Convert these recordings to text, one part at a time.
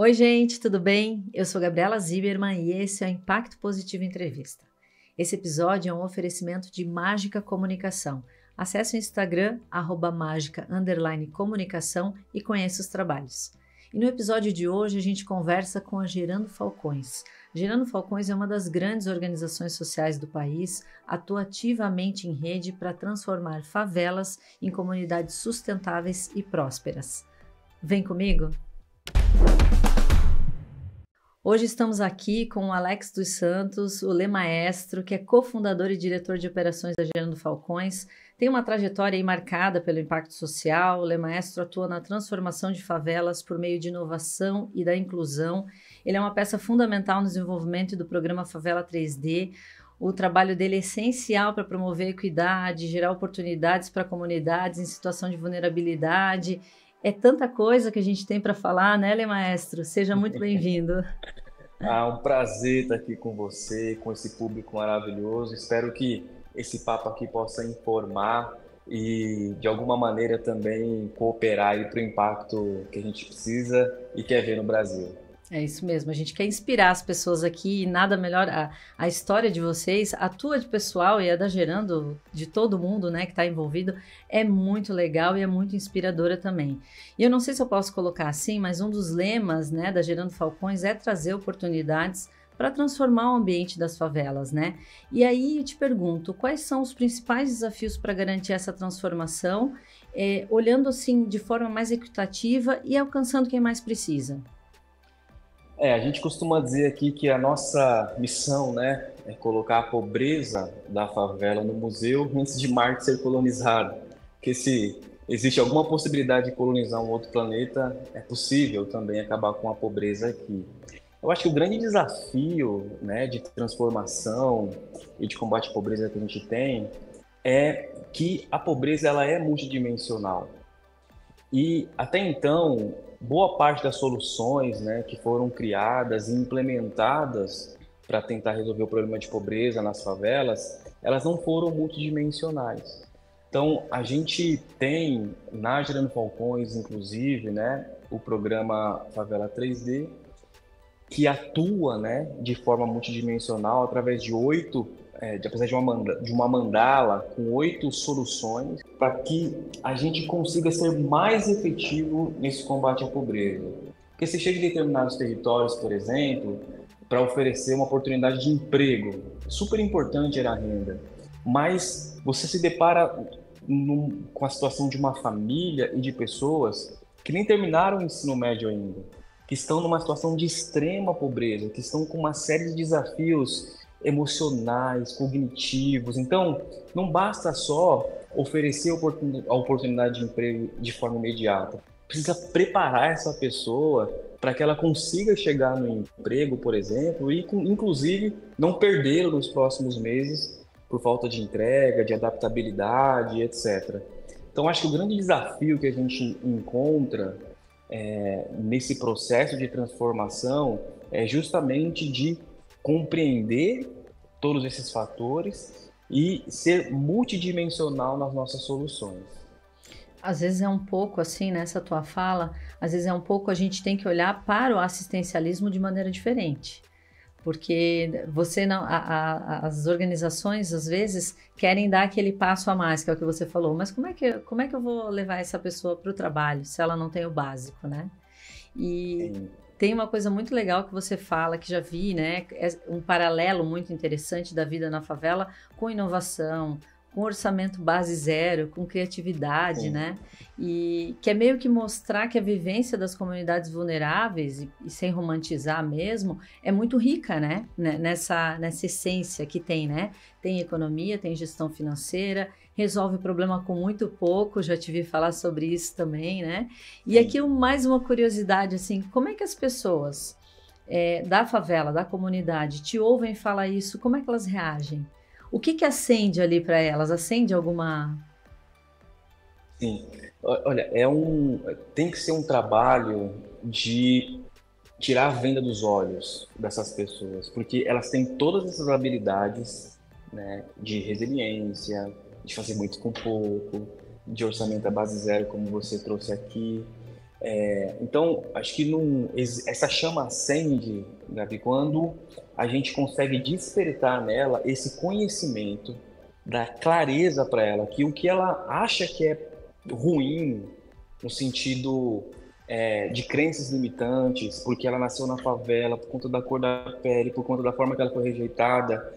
Oi, gente, tudo bem? Eu sou Gabriela Zimmermann e esse é o Impacto Positivo Entrevista. Esse episódio é um oferecimento de Mágica Comunicação. Acesse o Instagram, @mágica_comunicação e conheça os trabalhos. E no episódio de hoje a gente conversa com a Gerando Falcões. Gerando Falcões é uma das grandes organizações sociais do país, atua ativamente em rede para transformar favelas em comunidades sustentáveis e prósperas. Vem comigo? Hoje estamos aqui com o Alex dos Santos, o Lê Maestro, que é cofundador e diretor de operações da Gerando Falcões. Tem uma trajetória aí marcada pelo impacto social. O Lê Maestro atua na transformação de favelas por meio de inovação e da inclusão. Ele é uma peça fundamental no desenvolvimento do programa Favela 3D. O trabalho dele é essencial para promover equidade, gerar oportunidades para comunidades em situação de vulnerabilidade. É tanta coisa que a gente tem para falar, né, Lê Maestro? Seja muito bem-vindo. Um prazer estar aqui com você, com esse público maravilhoso. Espero que esse papo aqui possa informar e, de alguma maneira, também cooperar para o impacto que a gente precisa e quer ver no Brasil. É isso mesmo, a gente quer inspirar as pessoas aqui e nada melhor, a história de vocês, a tua de pessoal e a da Gerando, de todo mundo, né, que está envolvido, é muito legal e é muito inspiradora também. E eu não sei se eu posso colocar assim, mas um dos lemas, né, da Gerando Falcões é trazer oportunidades para transformar o ambiente das favelas, né? E aí eu te pergunto, quais são os principais desafios para garantir essa transformação, olhando assim de forma mais equitativa e alcançando quem mais precisa? A gente costuma dizer aqui que a nossa missão, né, é colocar a pobreza da favela no museu antes de Marte ser colonizado. Porque se existe alguma possibilidade de colonizar um outro planeta, é possível também acabar com a pobreza aqui. Eu acho que o grande desafio, né, de transformação e de combate à pobreza que a gente tem é que a pobreza ela é multidimensional. E até então, boa parte das soluções, né, que foram criadas e implementadas para tentar resolver o problema de pobreza nas favelas, elas não foram multidimensionais. Então, a gente tem na Gerando Falcões, inclusive, né, o programa Favela 3D, que atua, né, de forma multidimensional através de apesar de uma mandala com 8 soluções para que a gente consiga ser mais efetivo nesse combate à pobreza. Porque se chega em determinados territórios, por exemplo, para oferecer uma oportunidade de emprego, super importante era a renda, mas você se depara com a situação de uma família e de pessoas que nem terminaram o ensino médio ainda, que estão numa situação de extrema pobreza, que estão com uma série de desafios emocionais, cognitivos. Então, não basta só oferecer a oportunidade de emprego de forma imediata. Precisa preparar essa pessoa para que ela consiga chegar no emprego, por exemplo, e inclusive não perdê-lo nos próximos meses por falta de entrega, de adaptabilidade, etc. Então, acho que o grande desafio que a gente encontra nesse processo de transformação é justamente de compreender todos esses fatores e ser multidimensional nas nossas soluções. Às vezes é um pouco assim, nessa tua fala, às vezes é um pouco a gente tem que olhar para o assistencialismo de maneira diferente. Porque você não, as organizações às vezes querem dar aquele passo a mais, que é o que você falou, mas como é que eu vou levar essa pessoa para o trabalho se ela não tem o básico, né? E Sim. tem uma coisa muito legal que você fala, que já vi, né? É um paralelo muito interessante da vida na favela com inovação, com orçamento base zero, com criatividade, Sim. né? E que é meio que mostrar que a vivência das comunidades vulneráveis, e sem romantizar mesmo, é muito rica, né? Nessa essência que tem, né? Tem economia, tem gestão financeira, resolve o problema com muito pouco, já te vi falar sobre isso também, né? E Sim. aqui mais uma curiosidade, assim, como é que as pessoas da favela, da comunidade, te ouvem falar isso, como é que elas reagem? O que acende ali para elas? Acende alguma... Sim. Olha, tem que ser um trabalho de tirar a venda dos olhos dessas pessoas, porque elas têm todas essas habilidades, né, de resiliência, de fazer muito com pouco, de orçamento à base zero, como você trouxe aqui. Então, acho que essa chama acende, Gabi, quando a gente consegue despertar nela esse conhecimento, dar clareza para ela que o que ela acha que é ruim, no sentido de crenças limitantes, porque ela nasceu na favela, por conta da cor da pele, por conta da forma que ela foi rejeitada,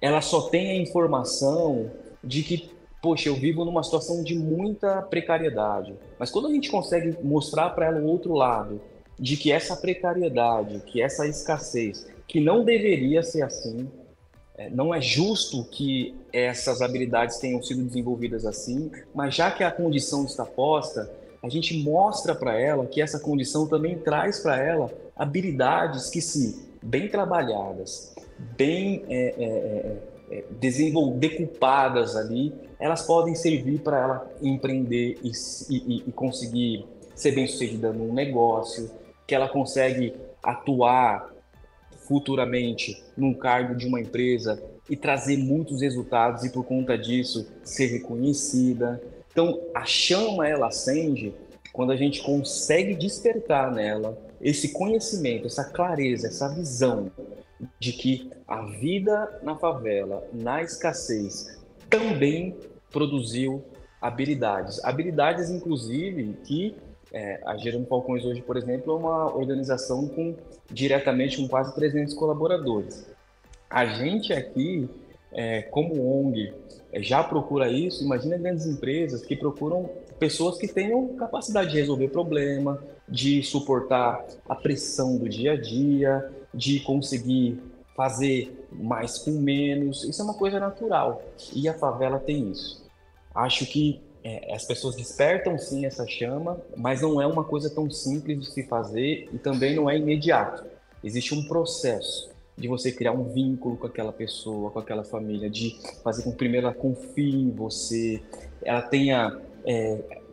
ela só tem a informação de que, poxa, eu vivo numa situação de muita precariedade. Mas quando a gente consegue mostrar para ela o outro lado, de que essa precariedade, que essa escassez, que não deveria ser assim, não é justo que essas habilidades tenham sido desenvolvidas assim, mas já que a condição está posta, a gente mostra para ela que essa condição também traz para ela habilidades que, se bem trabalhadas, bem decupadas ali, elas podem servir para ela empreender e conseguir ser bem-sucedida num negócio, que ela consegue atuar futuramente num cargo de uma empresa e trazer muitos resultados e por conta disso ser reconhecida. Então, a chama ela acende quando a gente consegue despertar nela esse conhecimento, essa clareza, essa visão de que a vida na favela, na escassez, também produziu habilidades. Habilidades, inclusive, que a Gerando Falcões hoje, por exemplo, é uma organização diretamente com quase 300 colaboradores. A gente aqui, como ONG, já procura isso. Imagina grandes empresas que procuram pessoas que tenham capacidade de resolver problema, de suportar a pressão do dia a dia, de conseguir fazer mais com menos. Isso é uma coisa natural. E a favela tem isso. Acho que as pessoas despertam sim essa chama, mas não é uma coisa tão simples de se fazer e também não é imediato. Existe um processo de você criar um vínculo com aquela pessoa, com aquela família, de fazer com que primeiro ela confie em você, ela tenha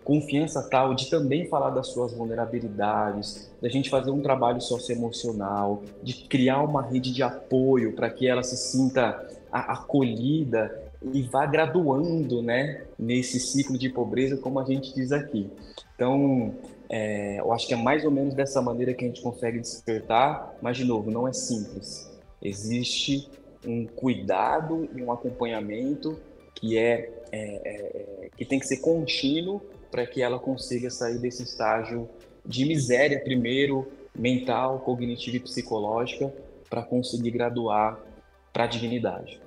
confiança tal de também falar das suas vulnerabilidades, da gente fazer um trabalho socioemocional, de criar uma rede de apoio para que ela se sinta acolhida e vá graduando, né, nesse ciclo de pobreza, como a gente diz aqui. Então, eu acho que é mais ou menos dessa maneira que a gente consegue despertar, mas, de novo, não é simples. Existe um cuidado e um acompanhamento que que tem que ser contínuo para que ela consiga sair desse estágio de miséria, primeiro, mental, cognitiva e psicológica, para conseguir graduar para a dignidade.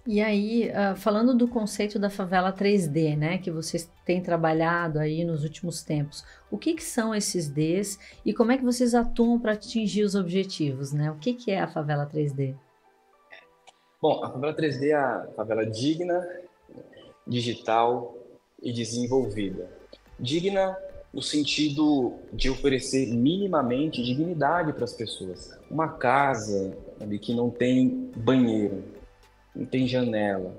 E aí, falando do conceito da favela 3D, né, que vocês têm trabalhado aí nos últimos tempos, o que que são esses Ds e como é que vocês atuam para atingir os objetivos, né? O que que é a favela 3D? Bom, a favela 3D é a favela digna, digital e desenvolvida. Digna no sentido de oferecer minimamente dignidade para as pessoas. Uma casa ali que não tem banheiro, não tem janela.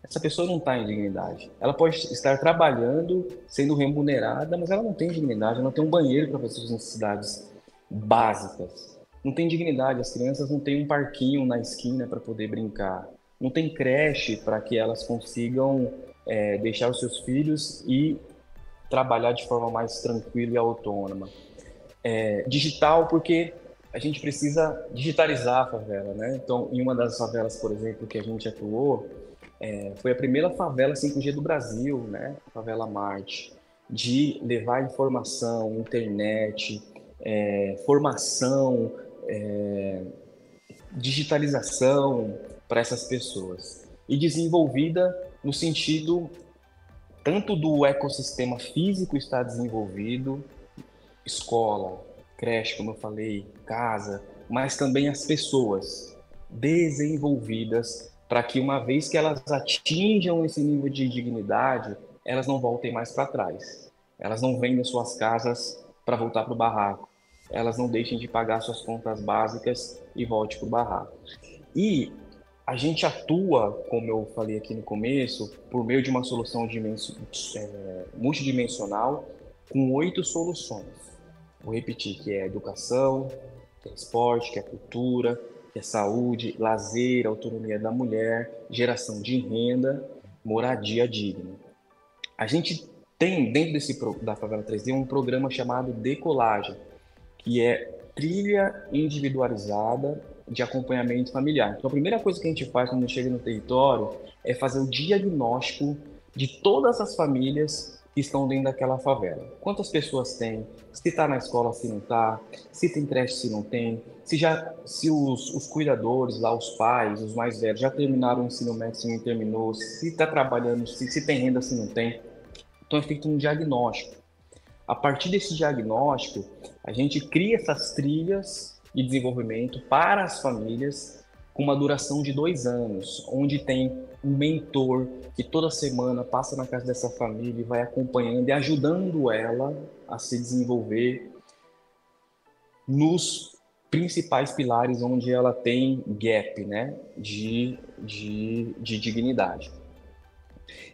Essa pessoa não está em dignidade. Ela pode estar trabalhando, sendo remunerada, mas ela não tem dignidade, ela não tem um banheiro para fazer suas necessidades básicas. Não tem dignidade, as crianças não têm um parquinho na esquina para poder brincar. Não tem creche para que elas consigam deixar os seus filhos e trabalhar de forma mais tranquila e autônoma. Digital, porque a gente precisa digitalizar a favela, né? Então, em uma das favelas, por exemplo, que a gente atuou, foi a primeira favela 5G do Brasil, né? A favela Marte, de levar informação, internet, formação, digitalização para essas pessoas. E desenvolvida no sentido tanto do ecossistema físico estar desenvolvido, escola, creche, como eu falei, casa, mas também as pessoas desenvolvidas para que uma vez que elas atinjam esse nível de dignidade, elas não voltem mais para trás. Elas não vendem suas casas para voltar para o barraco. Elas não deixem de pagar suas contas básicas e volte para o barraco. E a gente atua, como eu falei aqui no começo, por meio de uma solução multidimensional com 8 soluções. Vou repetir, que é educação, que é esporte, que é cultura, que é saúde, lazer, autonomia da mulher, geração de renda, moradia digna. A gente Tem dentro da Favela 3D um programa chamado Decolagem, que é trilha individualizada de acompanhamento familiar. Então, a primeira coisa que a gente faz quando chega no território é fazer o diagnóstico de todas as famílias que estão dentro daquela favela. Quantas pessoas tem, se está na escola, se não está, se tem creche, se não tem, se os cuidadores lá, os pais, os mais velhos, já terminaram o ensino médio, se não terminou, se está trabalhando, se tem renda, se não tem. Então é feito um diagnóstico. A partir desse diagnóstico, a gente cria essas trilhas de desenvolvimento para as famílias com uma duração de 2 anos, onde tem um mentor que toda semana passa na casa dessa família e vai acompanhando e ajudando ela a se desenvolver nos principais pilares onde ela tem gap, né, de dignidade.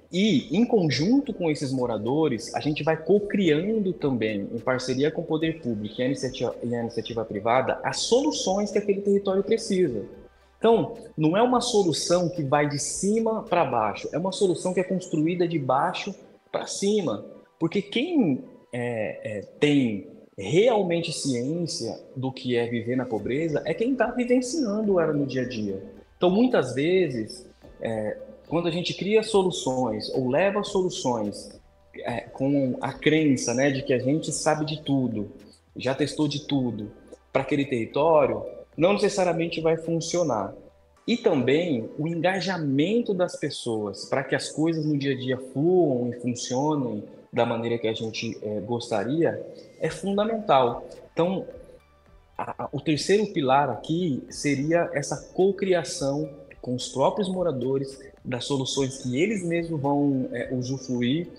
E, em conjunto com esses moradores, a gente vai co-criando também, em parceria com o poder público e a iniciativa privada, as soluções que aquele território precisa. Então, não é uma solução que vai de cima para baixo, é uma solução que é construída de baixo para cima. Porque quem tem realmente ciência do que é viver na pobreza é quem está vivenciando ela no dia a dia. Então, muitas vezes, quando a gente cria soluções ou leva soluções com a crença, né, de que a gente sabe de tudo, já testou de tudo, para aquele território, não necessariamente vai funcionar. E também o engajamento das pessoas para que as coisas no dia a dia fluam e funcionem da maneira que a gente gostaria é fundamental. Então, o terceiro pilar aqui seria essa cocriação com os próprios moradores das soluções que eles mesmos vão usufruir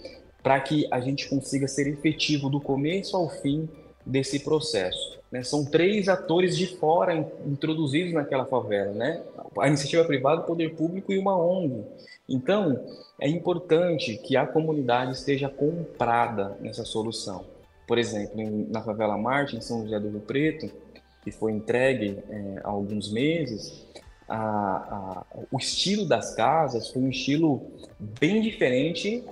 para que a gente consiga ser efetivo do começo ao fim desse processo. Né? São 3 atores de fora introduzidos naquela favela, né? A iniciativa privada, o poder público e uma ONG. Então, é importante que a comunidade esteja comprada nessa solução. Por exemplo, na favela Marte, em São José do Rio Preto, que foi entregue há alguns meses, o estilo das casas foi um estilo bem diferente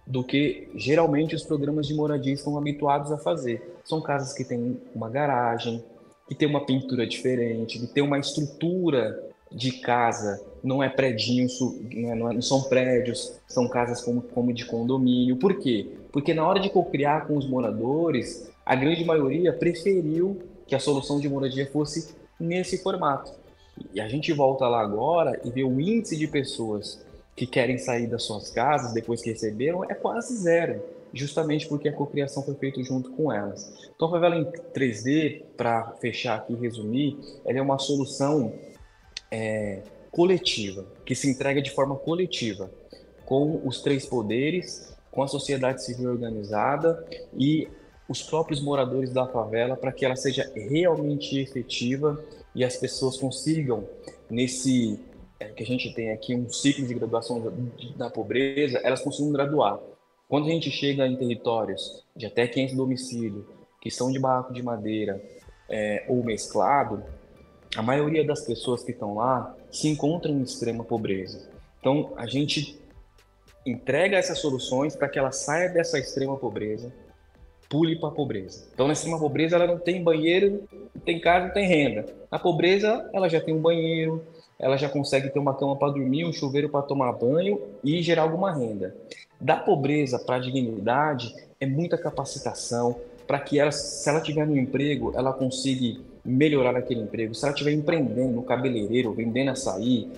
do que geralmente os programas de moradia estão habituados a fazer. São casas que têm uma garagem, que tem uma pintura diferente, que tem uma estrutura de casa, não é predinho, não são prédios, são casas como de condomínio. Por quê? Porque na hora de co-criar com os moradores, a grande maioria preferiu que a solução de moradia fosse nesse formato. E a gente volta lá agora e vê o índice de pessoas que querem sair das suas casas depois que receberam é quase zero, justamente porque a cocriação foi feita junto com elas. Então, a favela em 3D, para fechar aqui e resumir, ela é uma solução coletiva, que se entrega de forma coletiva, com os 3 poderes, com a sociedade civil organizada e os próprios moradores da favela, para que ela seja realmente efetiva e as pessoas consigam, nesse que a gente tem aqui um ciclo de graduação da pobreza, elas consigam graduar. Quando a gente chega em territórios de até 500 domicílios, que são de barraco de madeira ou mesclado, a maioria das pessoas que estão lá se encontram em extrema pobreza. Então, a gente entrega essas soluções para que ela saia dessa extrema pobreza, pule para a pobreza. Então, na extrema pobreza, ela não tem banheiro, não tem casa, não tem renda. Na pobreza, ela já tem um banheiro, ela já consegue ter uma cama para dormir, um chuveiro para tomar banho e gerar alguma renda. Da pobreza para a dignidade, é muita capacitação para que ela, se ela tiver no emprego, ela consiga melhorar aquele emprego. Se ela estiver empreendendo no cabeleireiro, vendendo açaí,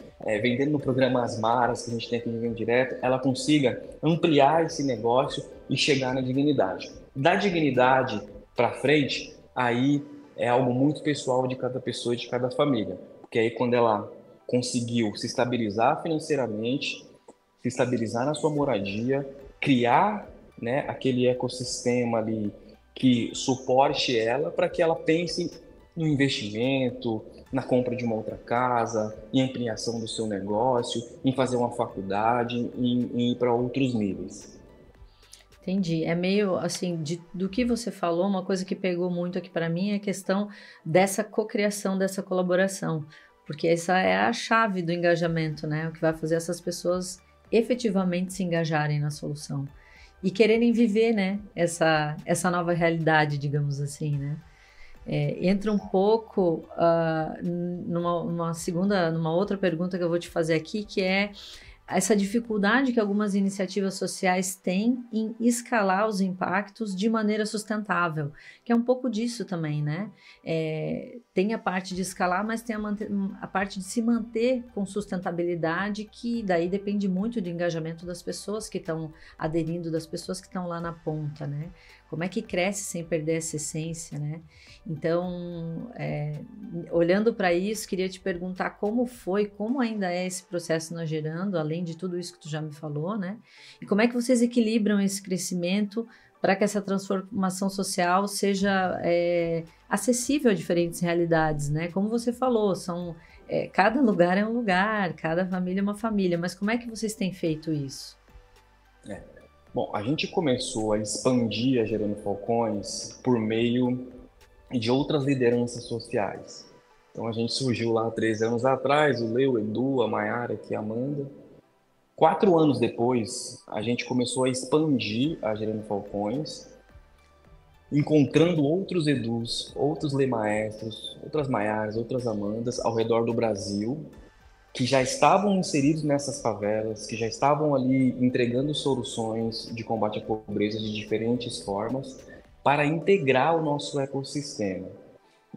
vendendo no programa As Maras, que a gente tem aqui no Vem Direto, ela consiga ampliar esse negócio e chegar na dignidade. Da dignidade para frente, aí é algo muito pessoal de cada pessoa e de cada família. Porque aí quando ela conseguiu se estabilizar financeiramente, se estabilizar na sua moradia, criar, né, aquele ecossistema ali que suporte ela para que ela pense no investimento, na compra de uma outra casa, em ampliação do seu negócio, em fazer uma faculdade, em ir para outros níveis. Entendi. É meio assim, do que você falou, uma coisa que pegou muito aqui para mim é a questão dessa cocriação, dessa colaboração, porque essa é a chave do engajamento, né? O que vai fazer essas pessoas efetivamente se engajarem na solução. e quererem viver, né, essa nova realidade, digamos assim, né? Entra um pouco numa outra pergunta que eu vou te fazer aqui, que é essa dificuldade que algumas iniciativas sociais têm em escalar os impactos de maneira sustentável, que é um pouco disso também, né? Tem a parte de escalar, mas tem a parte de se manter com sustentabilidade, que daí depende muito do engajamento das pessoas que estão aderindo, das pessoas que estão lá na ponta, né? Como é que cresce sem perder essa essência, né? Então, olhando para isso, queria te perguntar como ainda é esse processo na Gerando, além de tudo isso que tu já me falou, né? E como é que vocês equilibram esse crescimento para que essa transformação social seja acessível a diferentes realidades, né? Como você falou, cada lugar é um lugar, cada família é uma família, mas como é que vocês têm feito isso? Bom, a gente começou a expandir a Gerando Falcões por meio de outras lideranças sociais. Então a gente surgiu lá há 3 anos atrás, o Leo, o Edu, a Mayara, aqui a Amanda. 4 anos depois, a gente começou a expandir a Gerando Falcões, encontrando outros Edus, outros Lemaestros, outras Mayaras, outras Amandas ao redor do Brasil, que já estavam inseridos nessas favelas, que já estavam ali entregando soluções de combate à pobreza de diferentes formas, para integrar o nosso ecossistema.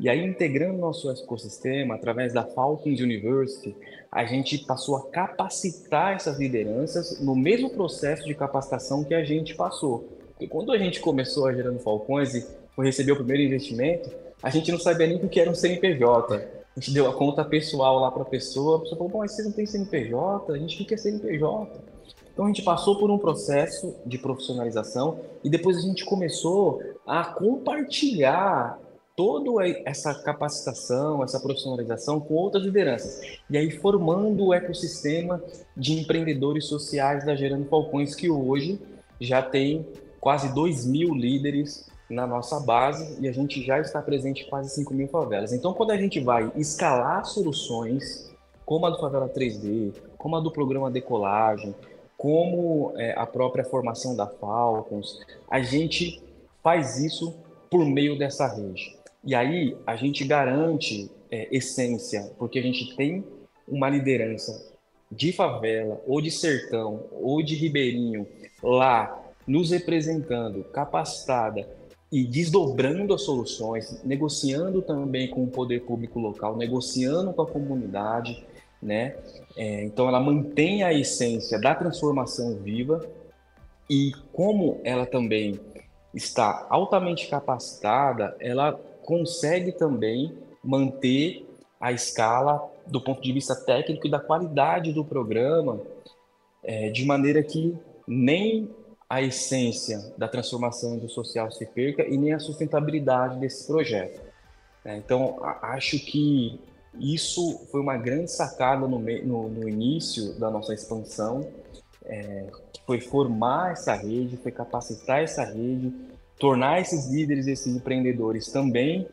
E aí, integrando o nosso ecossistema, através da Falcons University, a gente passou a capacitar essas lideranças no mesmo processo de capacitação que a gente passou. Porque quando a gente começou a Gerando Falcões e foi receber o primeiro investimento, a gente não sabia nem o que era um CNPJ. A gente deu a conta pessoal lá para a pessoa falou, bom, mas você não tem CNPJ? A gente quer CNPJ. Então a gente passou por um processo de profissionalização e depois a gente começou a compartilhar toda essa capacitação, essa profissionalização com outras lideranças. E aí formando o ecossistema de empreendedores sociais da Gerando Falcões, que hoje já tem quase 2.000 líderes na nossa base e a gente já está presente em quase 5.000 favelas. Então, quando a gente vai escalar soluções, como a do Favela 3D, como a do programa Decolagem, como a própria formação da Falcons, a gente faz isso por meio dessa rede. E aí a gente garante essência, porque a gente tem uma liderança de favela, ou de sertão, ou de ribeirinho, lá nos representando, capacitada e desdobrando as soluções, negociando também com o poder público local, negociando com a comunidade, né? Então ela mantém a essência da transformação viva e como ela também está altamente capacitada, ela consegue também manter a escala do ponto de vista técnico e da qualidade do programa, de maneira que nem a essência da transformação do social se perca e nem a sustentabilidade desse projeto. Então, acho que isso foi uma grande sacada no início da nossa expansão, que foi formar essa rede, foi capacitar essa rede, tornar esses líderes, esses empreendedores também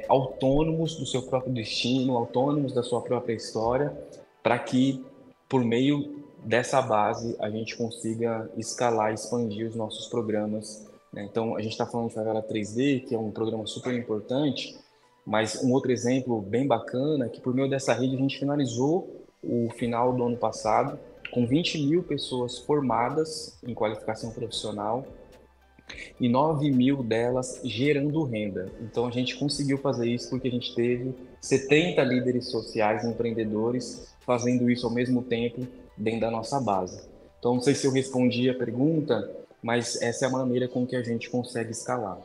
autônomos do seu próprio destino, autônomos da sua própria história, para que, por meio dessa base, a gente consiga escalar e expandir os nossos programas, né? Então, a gente está falando de Favela 3D, que é um programa super importante, mas um outro exemplo bem bacana é que, por meio dessa rede, a gente finalizou o final do ano passado com 20.000 pessoas formadas em qualificação profissional e 9.000 delas gerando renda. Então a gente conseguiu fazer isso porque a gente teve 70 líderes sociais e empreendedores fazendo isso ao mesmo tempo dentro da nossa base. Então não sei se eu respondi a pergunta, mas essa é a maneira com que a gente consegue escalar.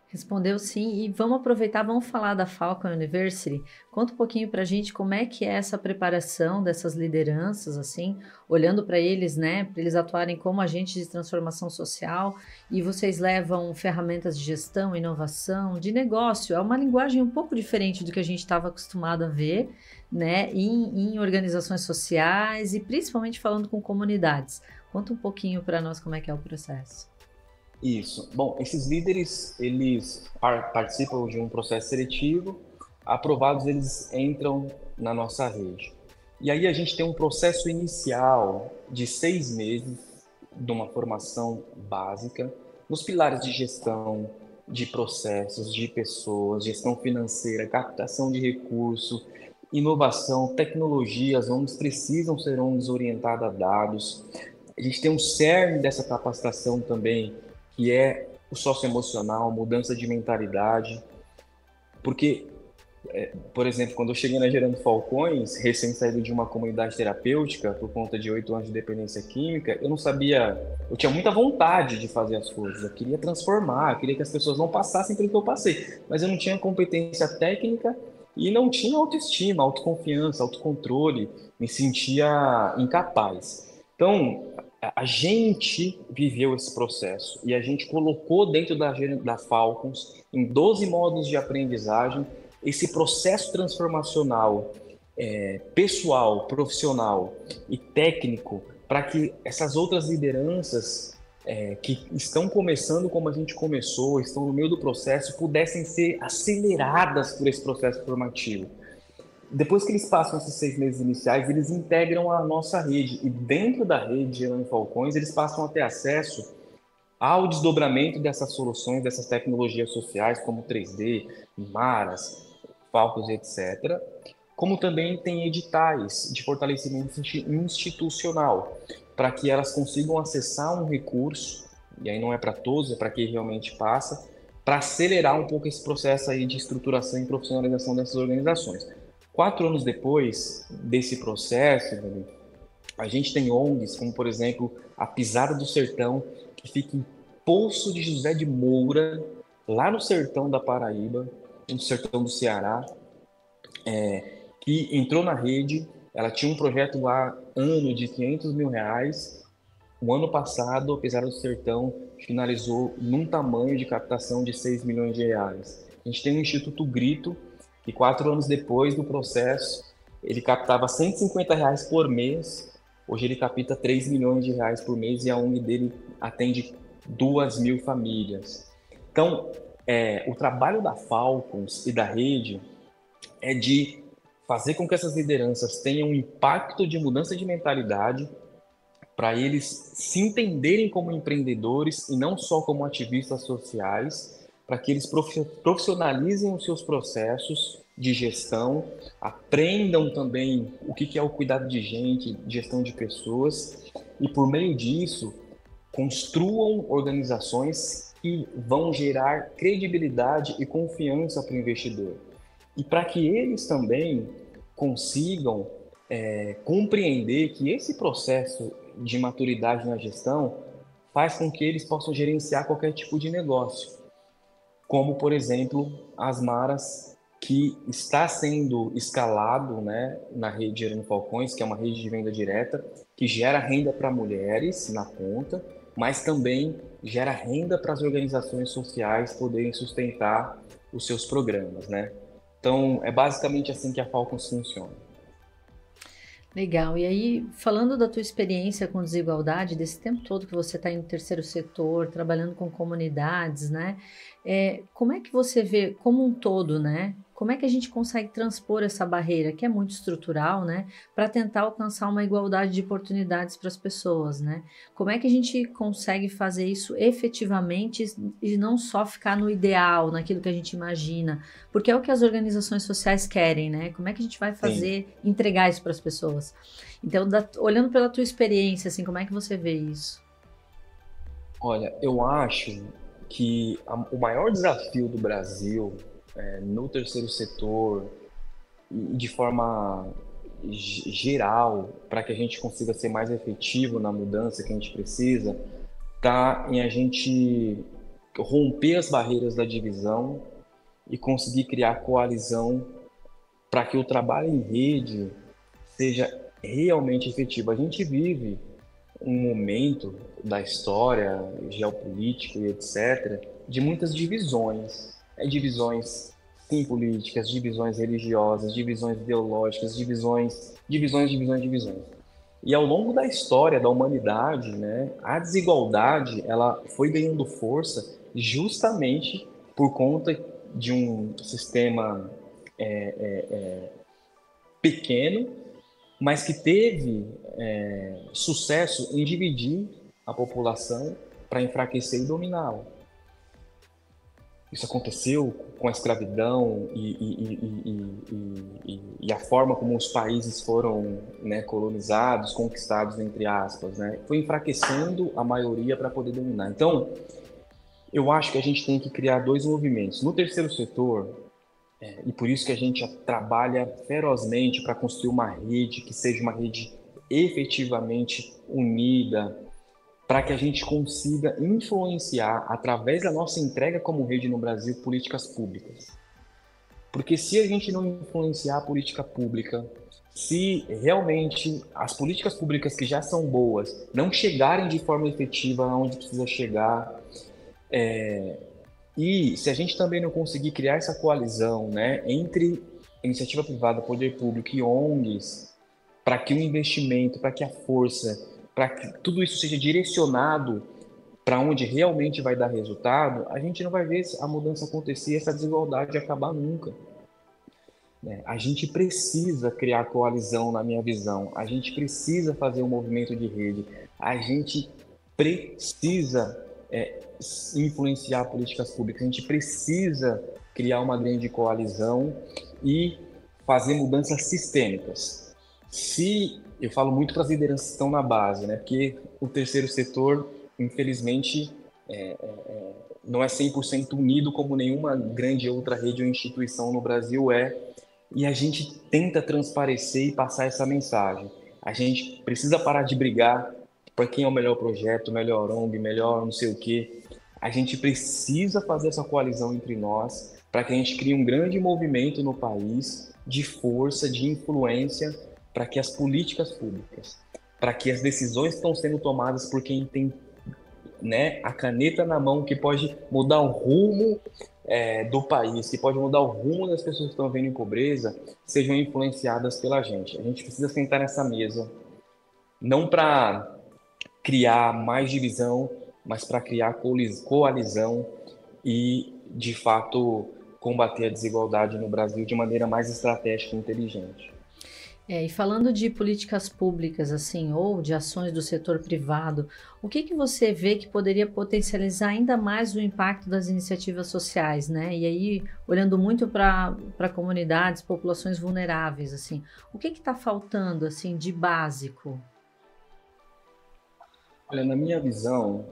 Respondeu sim, e vamos aproveitar, vamos falar da Falcon University. Conta um pouquinho para a gente como é que é essa preparação dessas lideranças, assim, olhando para eles, né, para eles atuarem como agentes de transformação social, e vocês levam ferramentas de gestão, inovação, de negócio. É uma linguagem um pouco diferente do que a gente estava acostumado a ver, né, em organizações sociais e principalmente falando com comunidades. Conta um pouquinho para nós como é que é o processo. Isso. Bom, esses líderes, eles participam de um processo seletivo, aprovados, eles entram na nossa rede. E aí a gente tem um processo inicial de 6 meses, de uma formação básica nos pilares de gestão, de processos, de pessoas, gestão financeira, captação de recursos, inovação, tecnologias, ONGs precisam ser ONGs orientadas a dados. A gente tem um cerne dessa capacitação também, que é o socioemocional, mudança de mentalidade, porque, por exemplo, quando eu cheguei na Gerando Falcões, recém-saído de uma comunidade terapêutica, por conta de 8 anos de dependência química, eu não sabia, eu tinha muita vontade de fazer as coisas, eu queria transformar, eu queria que as pessoas não passassem pelo que eu passei, mas eu não tinha competência técnica e não tinha autoestima, autoconfiança, autocontrole, me sentia incapaz. Então, a gente viveu esse processo e a gente colocou dentro da Falcons, em 12 modos de aprendizagem, esse processo transformacional pessoal, profissional e técnico para que essas outras lideranças que estão começando como a gente começou, estão no meio do processo, pudessem ser aceleradas por esse processo formativo. Depois que eles passam esses 6 meses iniciais, eles integram a nossa rede. E dentro da rede Gerando Falcões, eles passam a ter acesso ao desdobramento dessas soluções, dessas tecnologias sociais, como 3D, Maras, Falcos, etc. Como também tem editais de fortalecimento institucional, para que elas consigam acessar um recurso, e aí não é para todos, é para quem realmente passa, para acelerar um pouco esse processo aí de estruturação e profissionalização dessas organizações. 4 anos depois desse processo, a gente tem ONGs, como por exemplo a Pisada do Sertão, que fica em Poço de José de Moura, lá no sertão da Paraíba, no sertão do Ceará, que entrou na rede. Ela tinha um projeto lá, ano de R$ 500 mil. O ano passado, apesar do sertão, finalizou num tamanho de captação de R$ 6 milhões. A gente tem o Instituto Grito, que 4 anos depois do processo, ele captava R$ 150 por mês. Hoje ele capta R$ 3 milhões por mês e a ONG dele atende 2.000 famílias. Então, o trabalho da Falcons e da rede é de fazer com que essas lideranças tenham um impacto de mudança de mentalidade para eles se entenderem como empreendedores e não só como ativistas sociais, para que eles profissionalizem os seus processos de gestão, aprendam também o que é o cuidado de gente, gestão de pessoas, e por meio disso construam organizações que vão gerar credibilidade e confiança para o investidor. E para que eles também consigam compreender que esse processo de maturidade na gestão faz com que eles possam gerenciar qualquer tipo de negócio, como, por exemplo, as Maras, que está sendo escalado, né, na rede Gerando Falcões, que é uma rede de venda direta, que gera renda para mulheres na ponta, mas também gera renda para as organizações sociais poderem sustentar os seus programas, né? Então, é basicamente assim que a Falcons funciona. Legal. E aí, falando da tua experiência com desigualdade, desse tempo todo que você está no terceiro setor, trabalhando com comunidades, né? Como é que você vê como um todo, né? Como é que a gente consegue transpor essa barreira, que é muito estrutural, né? Para tentar alcançar uma igualdade de oportunidades para as pessoas, né? Como é que a gente consegue fazer isso efetivamente e não só ficar no ideal, naquilo que a gente imagina? Porque é o que as organizações sociais querem, né? Como é que a gente vai fazer, entregar isso para as pessoas? Então, olhando pela tua experiência, assim, como é que você vê isso? Olha, eu acho que o maior desafio do Brasil no terceiro setor e de forma geral, para que a gente consiga ser mais efetivo na mudança que a gente precisa, está em a gente romper as barreiras da divisão e conseguir criar coalizão para que o trabalho em rede seja realmente efetivo. A gente vive um momento da história geopolítica e etc., de muitas divisões. Divisões sim políticas, divisões religiosas, divisões ideológicas, divisões. E ao longo da história da humanidade, né, a desigualdade ela foi ganhando força justamente por conta de um sistema pequeno, mas que teve sucesso em dividir a população para enfraquecer e dominá-la. Isso aconteceu com a escravidão e a forma como os países foram, né, colonizados, conquistados, entre aspas, né? Foi enfraquecendo a maioria para poder dominar. Então, eu acho que a gente tem que criar dois movimentos. No terceiro setor, e por isso que a gente trabalha ferozmente para construir uma rede que seja uma rede efetivamente unida, para que a gente consiga influenciar, através da nossa entrega como rede no Brasil, políticas públicas. Porque se a gente não influenciar a política pública, se realmente as políticas públicas que já são boas não chegarem de forma efetiva aonde precisa chegar, e se a gente também não conseguir criar essa coalizão, né, entre iniciativa privada, poder público e ONGs, para que o investimento, para que a força, para que tudo isso seja direcionado para onde realmente vai dar resultado, a gente não vai ver a mudança acontecer, essa desigualdade acabar nunca. A gente precisa criar coalizão, na minha visão. A gente precisa fazer um movimento de rede. A gente precisa influenciar políticas públicas. A gente precisa criar uma grande coalizão e fazer mudanças sistêmicas. Se eu falo muito para as lideranças que estão na base, né? Porque o terceiro setor, infelizmente, não é 100% unido como nenhuma grande outra rede ou instituição no Brasil é, e a gente tenta transparecer e passar essa mensagem. A gente precisa parar de brigar para quem é o melhor projeto, melhor ONG, melhor não sei o quê. A gente precisa fazer essa coalizão entre nós para que a gente crie um grande movimento no país de força, de influência, para que as políticas públicas, para que as decisões que estão sendo tomadas por quem tem, né, a caneta na mão, que pode mudar o rumo do país, que pode mudar o rumo das pessoas que estão vivendo em pobreza, sejam influenciadas pela gente. A gente precisa sentar nessa mesa, não para criar mais divisão, mas para criar coalizão e, de fato, combater a desigualdade no Brasil de maneira mais estratégica e inteligente. E falando de políticas públicas, assim, ou de ações do setor privado, o que você vê que poderia potencializar ainda mais o impacto das iniciativas sociais, né? E aí, olhando muito para comunidades, populações vulneráveis, assim, o que está faltando, assim, de básico? Olha, na minha visão,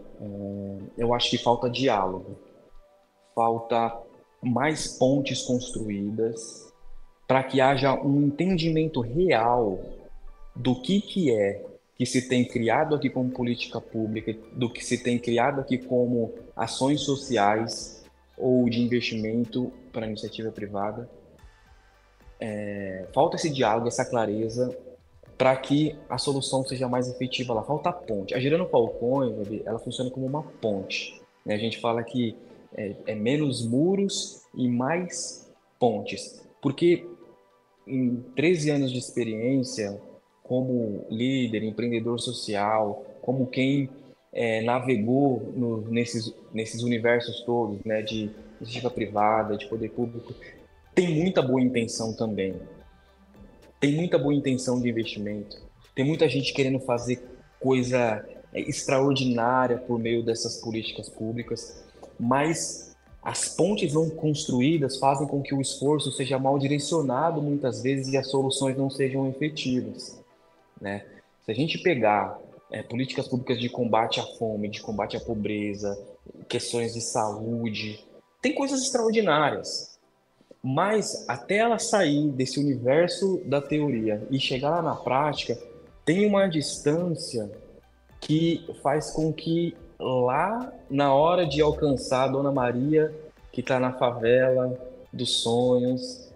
eu acho que falta diálogo, falta mais pontes construídas para que haja um entendimento real do que é que se tem criado aqui como política pública, do que se tem criado aqui como ações sociais ou de investimento para a iniciativa privada. Falta esse diálogo, essa clareza, para que a solução seja mais efetiva lá. Falta a ponte. A Gerando Falcões, ela funciona como uma ponte, né? A gente fala que é menos muros e mais pontes, porque em 13 anos de experiência como líder, empreendedor social, como quem navegou nesses universos todos, né, de iniciativa privada, de poder público, tem muita boa intenção também. Tem muita boa intenção de investimento. Tem muita gente querendo fazer coisa extraordinária por meio dessas políticas públicas, mas as pontes não construídas fazem com que o esforço seja mal direcionado muitas vezes e as soluções não sejam efetivas, né? Se a gente pegar políticas públicas de combate à fome, de combate à pobreza, questões de saúde, tem coisas extraordinárias, mas até ela sair desse universo da teoria e chegar lá na prática, tem uma distância que faz com que lá, na hora de alcançar a Dona Maria, que está na favela dos sonhos,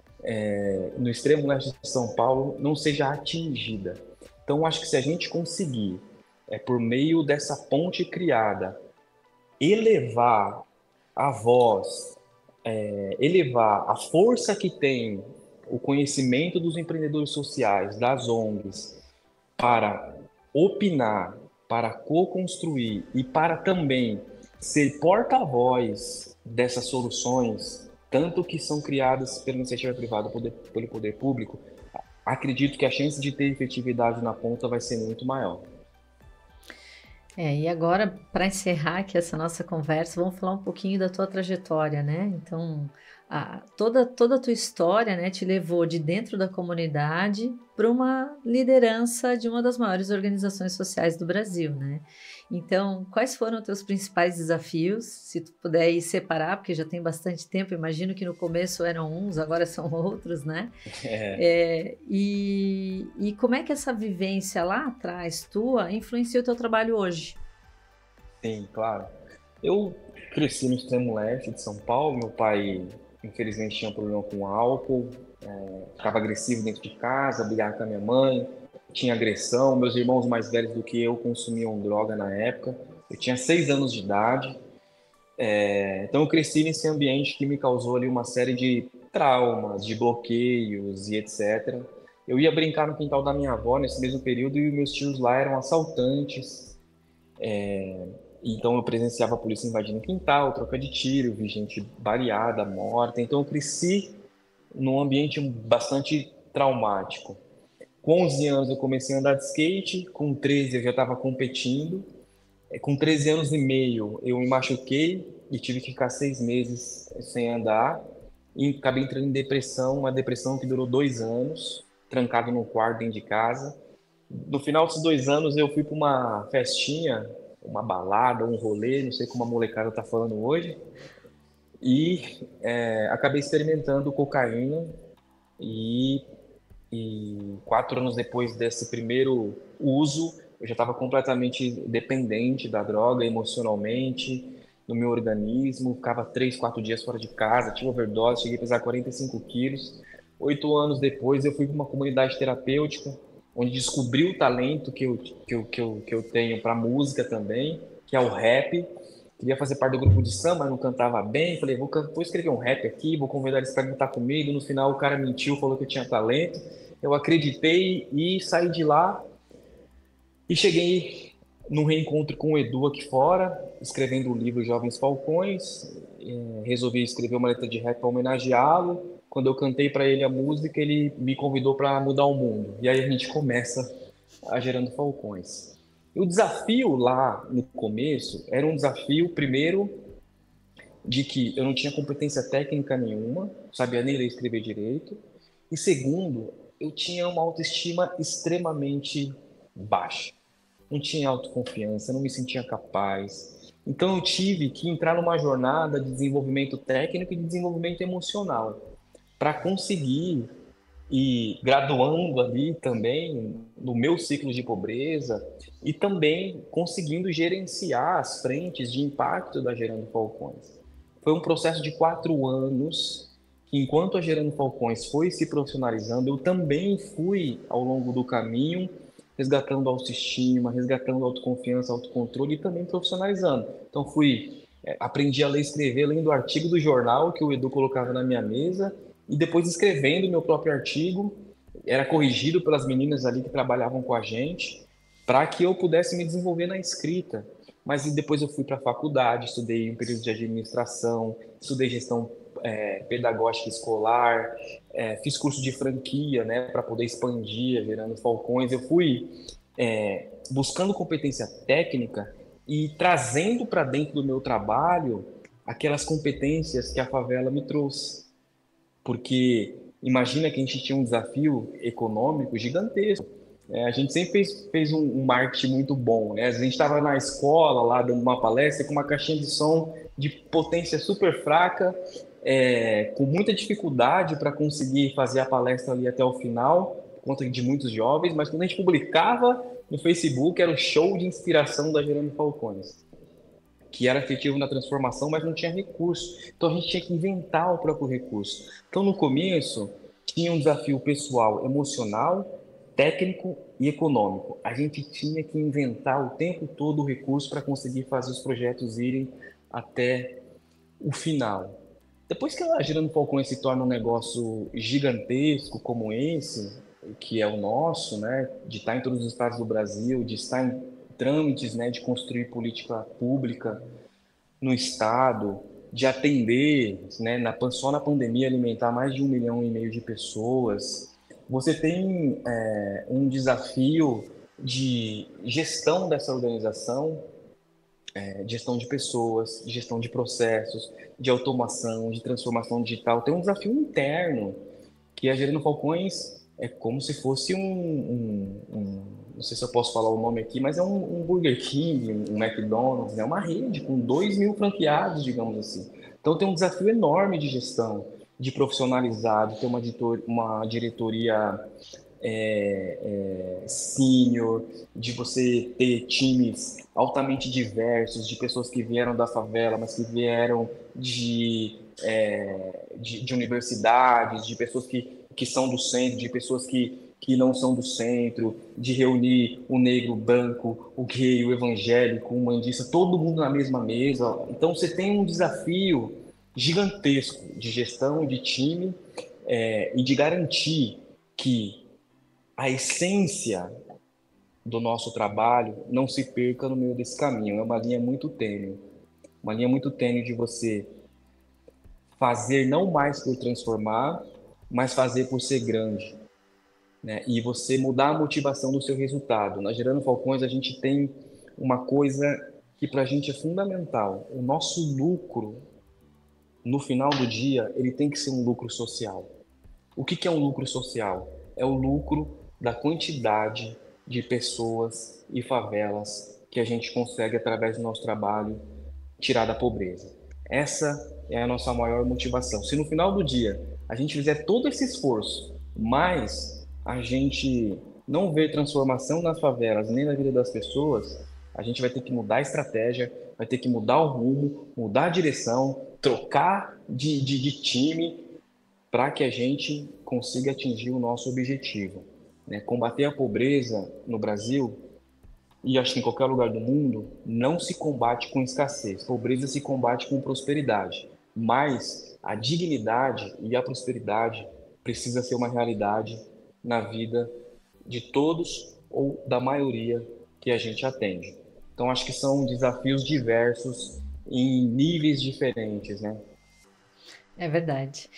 no extremo leste de São Paulo, não seja atingida. Então, acho que se a gente conseguir, por meio dessa ponte criada, elevar a voz, elevar a força que tem o conhecimento dos empreendedores sociais, das ONGs, para opinar, para co-construir e para também ser porta-voz dessas soluções, tanto que são criadas pela iniciativa privada pelo poder público, acredito que a chance de ter efetividade na ponta vai ser muito maior. E agora, para encerrar aqui essa nossa conversa, vamos falar um pouquinho da tua trajetória, né? Então, toda a tua história, né, te levou de dentro da comunidade para uma liderança de uma das maiores organizações sociais do Brasil, né? Então, quais foram os teus principais desafios? Se tu puder ir separar, porque já tem bastante tempo, imagino que no começo eram uns, agora são outros, né? É, E como é que essa vivência lá atrás tua influenciou o teu trabalho hoje? sim, claro. Eu cresci no extremo leste de São Paulo. Meu pai, infelizmente, tinha um problema com álcool, ficava agressivo dentro de casa, brigava com a minha mãe, tinha agressão. Meus irmãos mais velhos do que eu consumiam droga na época. Eu tinha 6 anos de idade. Então eu cresci nesse ambiente que me causou ali uma série de traumas, de bloqueios e etc. Eu ia brincar no quintal da minha avó nesse mesmo período e meus tios lá eram assaltantes. Então eu presenciava a polícia invadindo o quintal, troca de tiro, vi gente baleada, morta. Então eu cresci num ambiente bastante traumático. Com 11 anos eu comecei a andar de skate, com 13 eu já estava competindo. Com 13 anos e meio eu me machuquei e tive que ficar 6 meses sem andar. E acabei entrando em depressão, uma depressão que durou 2 anos, trancado no quarto dentro de casa. No final desses 2 anos eu fui para uma festinha, uma balada, um rolê, não sei como a molecada tá falando hoje, e acabei experimentando cocaína e, 4 anos depois desse primeiro uso, eu já estava completamente dependente da droga emocionalmente, no meu organismo, ficava 3, 4 dias fora de casa, tive overdose, cheguei a pesar 45 quilos. 8 anos depois eu fui para uma comunidade terapêutica, onde descobri o talento que eu tenho para música também, que é o rap. Queria fazer parte do grupo de samba, mas não cantava bem. Falei, vou escrever um rap aqui, vou convidar eles para cantar comigo. No final, o cara mentiu, falou que eu tinha talento. Eu acreditei e saí de lá e cheguei num reencontro com o Edu aqui fora, escrevendo o livro Jovens Falcões. Resolvi escrever uma letra de rap para homenageá-lo. Quando eu cantei para ele a música, ele me convidou para mudar o mundo. E aí a gente começa a Gerando Falcões. E o desafio lá no começo era um desafio, primeiro, de que eu não tinha competência técnica nenhuma, sabia nem ler e escrever direito. E segundo, eu tinha uma autoestima extremamente baixa. Não tinha autoconfiança, não me sentia capaz. Então eu tive que entrar numa jornada de desenvolvimento técnico e de desenvolvimento emocional para conseguir ir graduando ali também no meu ciclo de pobreza e também conseguindo gerenciar as frentes de impacto da Gerando Falcões. Foi um processo de 4 anos que, enquanto a Gerando Falcões foi se profissionalizando, eu também fui, ao longo do caminho, resgatando autoestima, resgatando autoconfiança, autocontrole e também profissionalizando. Então aprendi a ler e escrever lendo o artigo do jornal que o Edu colocava na minha mesa e depois escrevendo meu próprio artigo. Era corrigido pelas meninas ali que trabalhavam com a gente para que eu pudesse me desenvolver na escrita. Mas depois eu fui para a faculdade, estudei um período de administração, estudei gestão pedagógica escolar, fiz curso de franquia, né, para poder expandir, Gerando Falcões. Eu fui buscando competência técnica e trazendo para dentro do meu trabalho aquelas competências que a favela me trouxe. Porque imagina que a gente tinha um desafio econômico gigantesco. A gente sempre fez um marketing muito bom, né? A gente estava na escola lá dando uma palestra com uma caixinha de som de potência super fraca, com muita dificuldade para conseguir fazer a palestra ali até o final, por conta de muitos jovens, mas quando a gente publicava no Facebook era o show de inspiração da Gerando Falcões, que era efetivo na transformação, mas não tinha recurso. Então a gente tinha que inventar o próprio recurso. Então no começo tinha um desafio pessoal, emocional, técnico e econômico. A gente tinha que inventar o tempo todo o recurso para conseguir fazer os projetos irem até o final. Depois que a Girando Falcões se torna um negócio gigantesco como esse, que é o nosso, né, de estar em todos os estados do Brasil, de estar em trâmites, né, de construir política pública no estado, de atender, né, só na pandemia alimentar mais de 1,5 milhão de pessoas. Você tem um desafio de gestão dessa organização, gestão de pessoas, gestão de processos, de automação, de transformação digital. Tem um desafio interno que a Gerando Falcões é como se fosse não sei se eu posso falar o nome aqui, mas é um Burger King, um McDonald's, né? Uma rede com 2.000 franqueados, digamos assim. Então tem um desafio enorme de gestão, de profissionalizar, de ter uma diretoria sênior, de você ter times altamente diversos, de pessoas que vieram da favela, mas que vieram de universidades, de pessoas que são do centro, de pessoas que não são do centro, de reunir o negro, o branco, o gay, o evangélico, o mandista, todo mundo na mesma mesa. Então você tem um desafio gigantesco de gestão de time e de garantir que a essência do nosso trabalho não se perca no meio desse caminho. É uma linha muito tênue. Uma linha muito tênue de você fazer não mais por transformar, mas fazer por ser grande, né? E você mudar a motivação do seu resultado. Na Gerando Falcões, a gente tem uma coisa que para a gente é fundamental. O nosso lucro, no final do dia, ele tem que ser um lucro social. O que é um lucro social? É o lucro da quantidade de pessoas e favelas que a gente consegue, através do nosso trabalho, tirar da pobreza. Essa é a nossa maior motivação. Se no final do dia a gente fizer todo esse esforço, mas a gente não ver transformação nas favelas nem na vida das pessoas, a gente vai ter que mudar a estratégia, vai ter que mudar o rumo, mudar a direção, trocar de time para que a gente consiga atingir o nosso objetivo, né? Combater a pobreza no Brasil, e acho que em qualquer lugar do mundo, não se combate com escassez. Pobreza se combate com prosperidade. Mas a dignidade e a prosperidade precisa ser uma realidade na vida de todos ou da maioria que a gente atende. Então, acho que são desafios diversos em níveis diferentes, né? É verdade.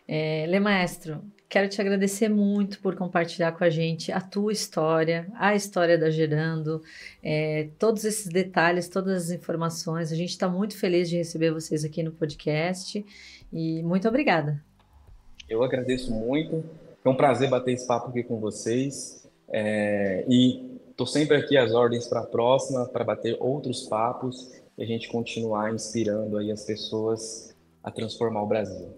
Lê Maestro, quero te agradecer muito por compartilhar com a gente a tua história, a história da Gerando, todos esses detalhes, todas as informações. A gente está muito feliz de receber vocês aqui no podcast e muito obrigada. Eu agradeço muito. Foi um prazer bater esse papo aqui com vocês. E estou sempre aqui às ordens para a próxima, para bater outros papos e a gente continuar inspirando aí as pessoas a transformar o Brasil.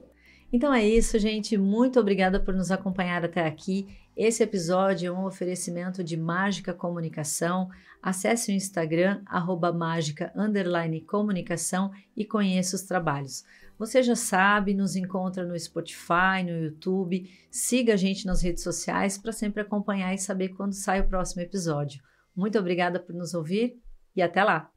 Então é isso, gente. Muito obrigada por nos acompanhar até aqui. Esse episódio é um oferecimento de Mágica Comunicação. Acesse o Instagram, @mágica_comunicação e conheça os trabalhos. Você já sabe, nos encontra no Spotify, no YouTube. Siga a gente nas redes sociais para sempre acompanhar e saber quando sai o próximo episódio. Muito obrigada por nos ouvir e até lá!